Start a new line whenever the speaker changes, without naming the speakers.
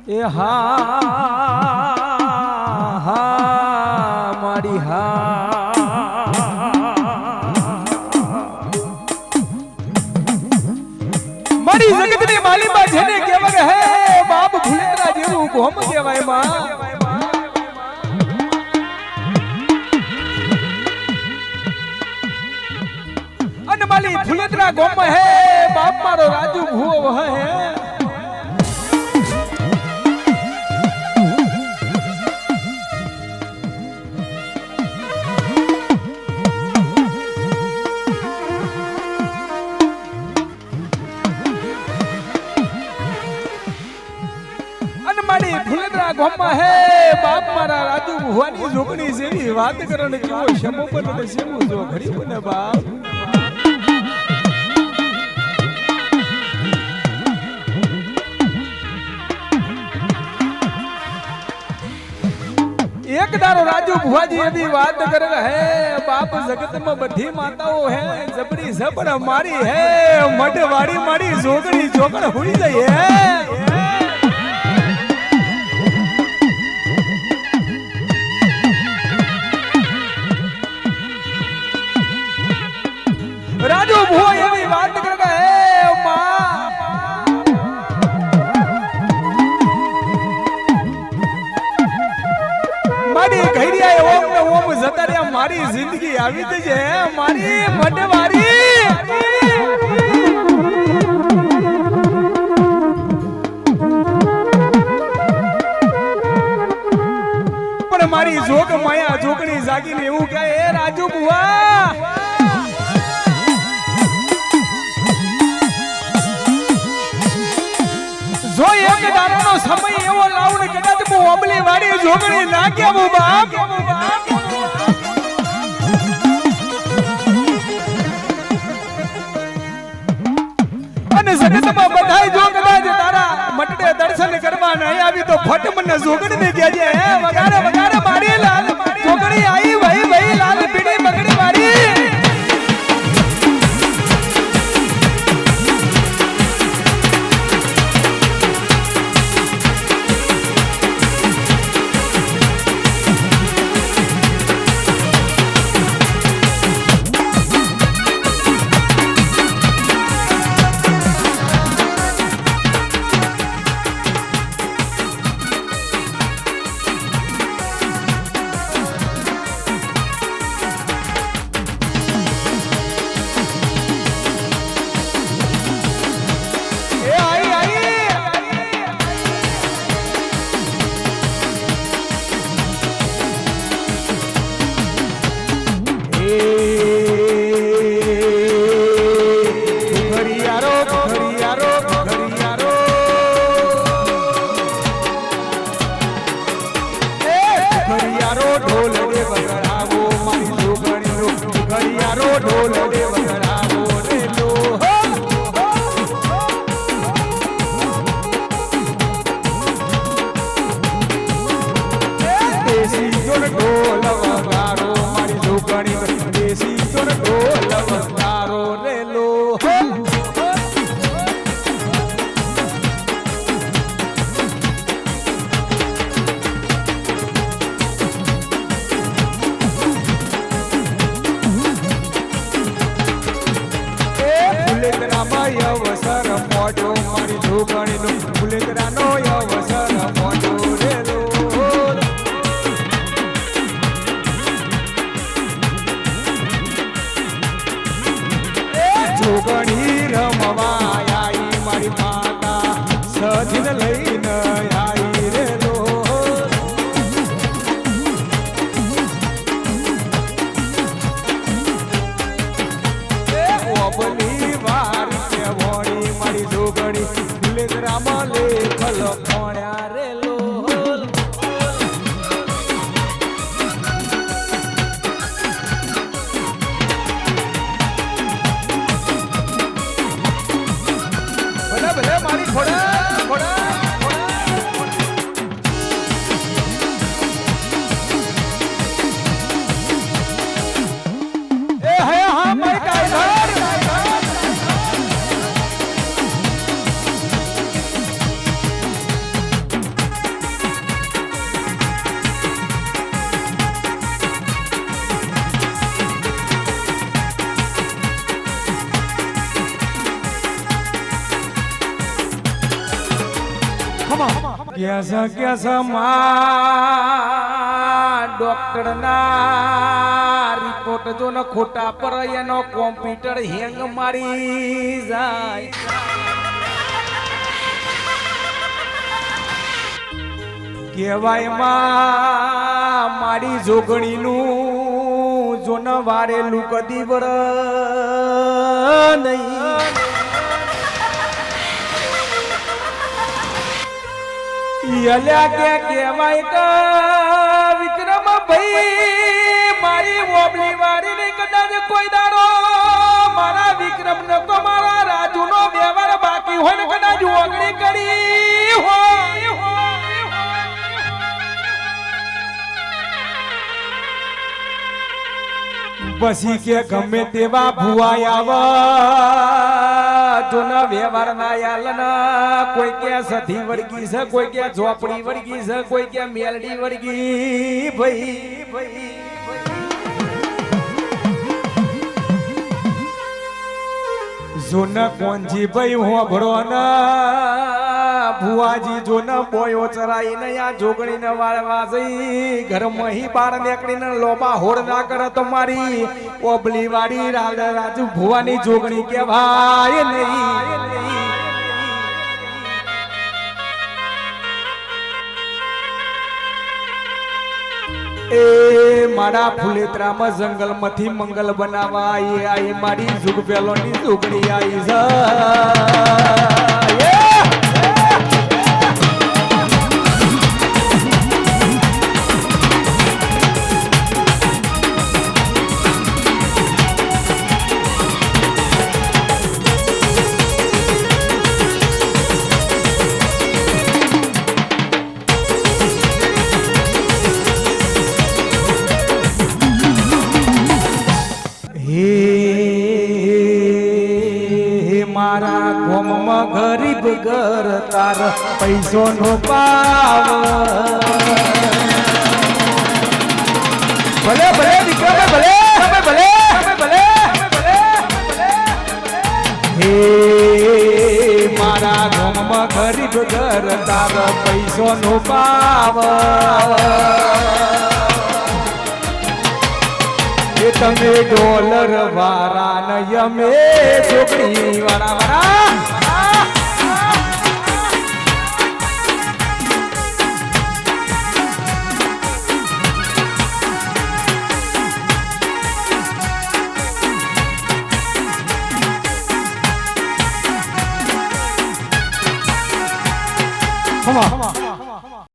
એ હા મારી મારી જગતની માલીમાં જેને કહેવાય હે બાપ ભૂલેરા જેવું ગોમ કહેવાય માં અને માલી ભૂલેરા ગોમ હે બાપ મારો રાજુ ભૂવો હે ભૂલેરા ગોમમાં હે બાપ મારા રાજુ ભુવાની જોગણી જેવી વાત કરો ને કેવો શમો પર ને સેવું જો ઘડી ને બાપ એક દારો રાજુ ભુવાજી એવી વાત કરે હે બાપ જગતમાં બધી માતાઓ હે જબરી જબર મારી હે મઢવાડી મારી જોગણી જોગણ હોઈ જાય હે રાજુ ભુવો એવી વાત કરે હે માં મારી ઘડિયા ઓમ ને ઓમ જતા રહ્યા મારી જિંદગી આવી જ છે મારી મઢવારી પણ મારી જોગ માયા જોગણી જાગીને એવું કહે હે રાજુ ભુવા જો એક દાડાનો સમય એવો લાવને કદાચ હું ઓબલી વાડી જોગણી ના કેવું બાપ અને જગતમાં બધાય જો કદાચ તારા મટડે દર્શન કરવા નહીં આવી તો ફટ મને જોગણી ને કહેજે હે વગાડે વગાડે મારી લાલ જોગણી આવી ભાઈ ભાઈ લાલ પીડી બગડી મારી ભલે મારી ખોડા ખોડા કેસા માં ડોક્ટર ના રિપોર્ટ જો ને ખોટા પર એનો કોમ્પ્યુટર હેંગ મારી જાય કેવાય માં મારી જોગણીનું જો ન વારેલું કદી બર નહીં અલ્યા કે કેવાય કે વિક્રમ ભાઈ મારી ઓબલી વારી ને કદાચ કોઈ દારો મારા વિક્રમ ને તો મારા રાજુ નો વ્યવહાર બાકી હોય ને કદાચ ઓગણી કરી હોય પછી કે ગમે તેવા ભુવાય આવા જોના વ્યવહાર ના યાલના કોઈ કે સધી વર્ગી છે કોઈ કે ઝોપડી વર્ગી છે કોઈ કે મેલડી વર્ગી ભાઈ જોના કોંજી ભાઈ હોભળો ના ભુવાજી જોના બોયો ચરાઈને આ જોગણીને વાળવા જઈ ઘરમાં હી બાર નીકળીને લોબા હોડ ના કરે તો મારી ઓબલી વાડી રાજુ ભુવાની જોગણી કહેવાય નહીં એ મારા ફુલેત્રામાં જંગલ માંથી મંગલ બનાવવા આઈ મારી જુગ પેલોની જોગણી આઈ છે મારા ગોમમાં ગરીબ ઘર તાર પૈસો નો પાવ ભલે ભલે દીકરા ભલે ભલે ભલે હે મારા ગોમમાં ગરીબ ઘર તાર પૈસો નો પાવ તમે ડોલર વાળા ને અમે છોકરી વાળા